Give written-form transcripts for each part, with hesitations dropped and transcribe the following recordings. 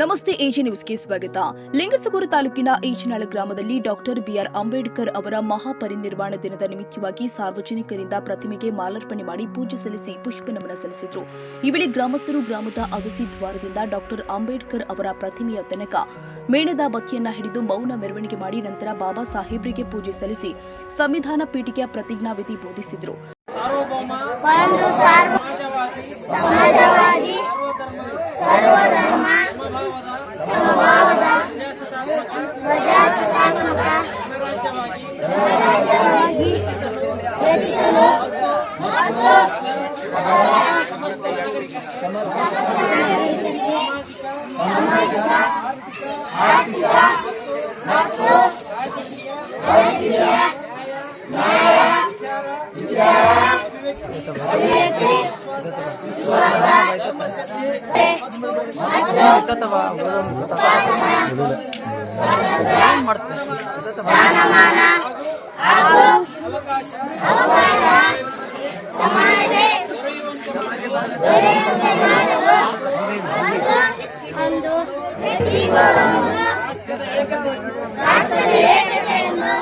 ನಮಸ್ತೆ ಎಜಿ ನ್ಯೂಸ್ಗೆ ಸ್ವಾಗತ. ಲಿಂಗಸಗೂರು ತಾಲೂಕಿನ ಈಚನಾಳ ಗ್ರಾಮದಲ್ಲಿ ಡಾಕ್ಟರ್ ಬಿಆರ್ ಅಂಬೇಡ್ಕರ್ ಅವರ ಮಹಾಪರಿನಿರ್ವಾಣ ದಿನದ ನಿಮಿತ್ತವಾಗಿ ಸಾರ್ವಜನಿಕರಿಂದ ಪ್ರತಿಮೆಗೆ ಮಾಲಾರ್ಪಣೆ ಮಾಡಿ ಪೂಜೆ ಸಲ್ಲಿಸಿ ಪುಷ್ಪನಮನ ಸಲ್ಲಿಸಿದರು. ಈ ವೇಳೆ ಗ್ರಾಮಸ್ಥರು ಗ್ರಾಮದ ಅಗಸಿ ದ್ವಾರದಿಂದ ಡಾಕ್ಟರ್ ಅಂಬೇಡ್ಕರ್ ಅವರ ಪ್ರತಿಮೆಯ ತನಕ ಮೇಣದ ಬತ್ತಿಯನ್ನ ಹಿಡಿದು ಮೌನ ಮೆರವಣಿಗೆ ಮಾಡಿ ನಂತರ ಬಾಬಾ ಸಾಹೇಬ್ರಿಗೆ ಪೂಜೆ ಸಲ್ಲಿಸಿ ಸಂವಿಧಾನ ಪೀಠಿಕೆಯ ಪ್ರತಿಜ್ಞಾವಿಧಿ ಬೋಧಿಸಿದರು. ಸರ್ವಧರ್ಮ ಸಮಭಾವದ ಪ್ರಜಾಸತ್ತಾತ್ಮಕ ಗಣರಾಜ್ಯವಾಗಿ ರಚಿಸಲು ಮತ್ತು ಸಾಮಾಜಿಕ, ಆರ್ಥಿಕ ಮತ್ತು ರಾಜಕೀಯ ನ್ಯಾಯ, ವಿಚಾರ, ಅಭಿವ್ಯಕ್ತಿ, ವಿಶ್ವಾಸ ಸ್ಥಾನಮಾನ ಹಾಗೂ ಅವಕಾಶ ಸಮಾನತೆ ದೊರೆಯುವಂತೆ ಮಾಡಲು ಒಂದು ವ್ಯಕ್ತಿ ಗೌರವವನ್ನು, ರಾಷ್ಟ್ರದ ಏಕತೆಯನ್ನು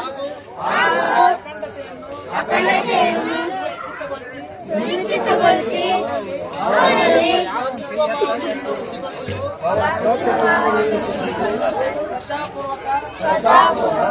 ಹಾಗೂ ಅಖಂಡತೆಯನ್ನು ಸುನಿಶ್ಚಿತಗೊಳಿಸಿ ಅವರಲ್ಲಿ ಶ್ರದ್ಧಾಪೂರ್ವಕ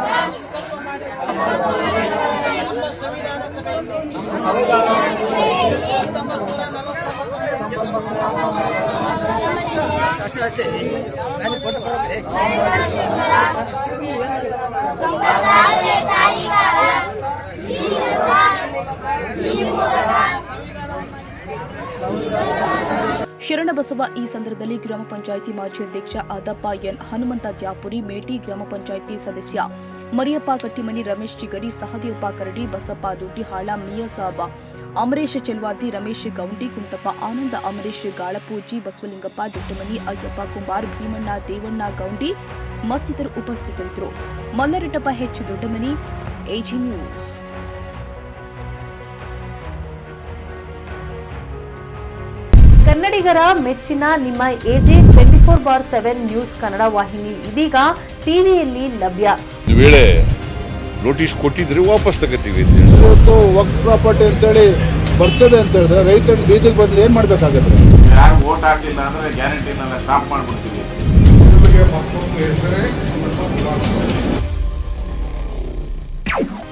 ಶರಣಬಸವ ಈ ಸಂದರ್ಭದಲ್ಲಿ ಗ್ರಾಮ ಪಂಚಾಯಿತಿ ಮಾಜಿ ಅಧ್ಯಕ್ಷ ಆದಪ್ಪ ಎನ್ ಹನುಮಂತ ದ್ಯಾಪುರಿ, ಮೇಟಿ ಗ್ರಾಮ ಪಂಚಾಯಿತಿ ಸದಸ್ಯ ಮರಿಯಪ್ಪ ಕಟ್ಟಿಮನಿ, ರಮೇಶ್ ಚಿಗರಿ, ಸಹದೇವಪ್ಪ ಕರಡಿ, ಬಸಪ್ಪ ದುಡ್ಡಿಹಾಳ, ಮಿಯಾ ಸಾಬ, ಅಮರೇಶ್ ಚೆಲ್ವಾದಿ, ರಮೇಶ್ ಗೌಂಡಿ, ಕುಂಟಪ್ಪ ಆನಂದ, ಅಮರೇಶ್ ಗಾಳಪೂಜಿ, ಬಸವಲಿಂಗಪ್ಪ ದೊಡ್ಡಮನಿ, ಅಯ್ಯಪ್ಪ ಕುಂಬಾರ್, ಭೀಮಣ್ಣ, ದೇವಣ್ಣ ಗೌಂಡಿ ಮತ್ತಿತರರು ಉಪಸ್ಥಿತರಿದ್ದರು. ಮಲ್ಲರೆಡ್ಡಪ್ಪ ಹೆಚ್ ದೊಡ್ಡಮನಿ, ಎಜಿ ನ್ಯೂಸ್. ಕನ್ನಡಿಗರ ಮೆಚ್ಚಿನ ನಿಮ್ಮ ಎಜೆ 24/7 ನ್ಯೂಸ್ ಕನ್ನಡ ವಾಹಿನಿ ಇದೀಗ ಟಿವಿಯಲ್ಲಿ ಲಭ್ಯ. ಈ ವೇಳೆ ನೋಟಿಸ್ ಕೊಟ್ಟಿದ್ರೆ ವಾಪಸ್ ತಗೋತೀವಿ. ಇವತ್ತು ವಕ್ಫ್ ಪ್ರಾಪರ್ಟಿ ಅಂತೇಳಿ ಬರ್ತದೆ ಅಂತ ಹೇಳಿದ್ರೆ ರೈತರು ಬೀದಿಗೆ ಬಂದ್ರೆ ಏನ್ ಮಾಡ್ಬೇಕಾಗತ್ತೆ? ಯಾರು ವೋಟ್ ಹಾಕಲಿಲ್ಲ ಅಂದ್ರೆ ಗ್ಯಾರಂಟಿನೆಲ್ಲ ಸ್ಟಾಪ್ ಮಾಡ್ಬಿಡ್ತೀವಿ.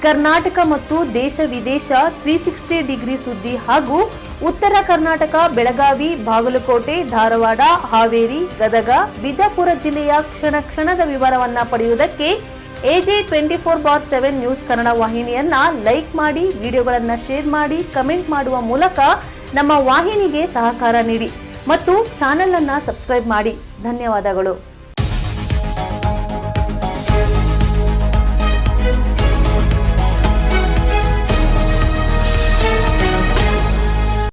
ಕರ್ನಾಟಕ ಮತ್ತು ದೇಶ ವಿದೇಶ 360 ಡಿಗ್ರಿ ಸುದ್ದಿ ಹಾಗೂ ಉತ್ತರ ಕರ್ನಾಟಕ, ಬೆಳಗಾವಿ, ಬಾಗಲಕೋಟೆ, ಧಾರವಾಡ, ಹಾವೇರಿ, ಗದಗ, ಬಿಜಾಪುರ ಜಿಲ್ಲೆಯ ಕ್ಷಣ ಕ್ಷಣದ ವಿವರವನ್ನ ಪಡೆಯುವುದಕ್ಕೆ ಎಜೆ 24/7 ನ್ಯೂಸ್ ಕನ್ನಡ ವಾಹಿನಿಯನ್ನ ಲೈಕ್ ಮಾಡಿ, ವಿಡಿಯೋಗಳನ್ನ ಶೇರ್ ಮಾಡಿ, ಕಮೆಂಟ್ ಮಾಡುವ ಮೂಲಕ ನಮ್ಮ ವಾಹಿನಿಗೆ ಸಹಕಾರ ನೀಡಿ ಮತ್ತು ಚಾನೆಲ್ ಅನ್ನ ಸಬ್ಸ್ಕ್ರೈಬ್ ಮಾಡಿ. ಧನ್ಯವಾದಗಳು.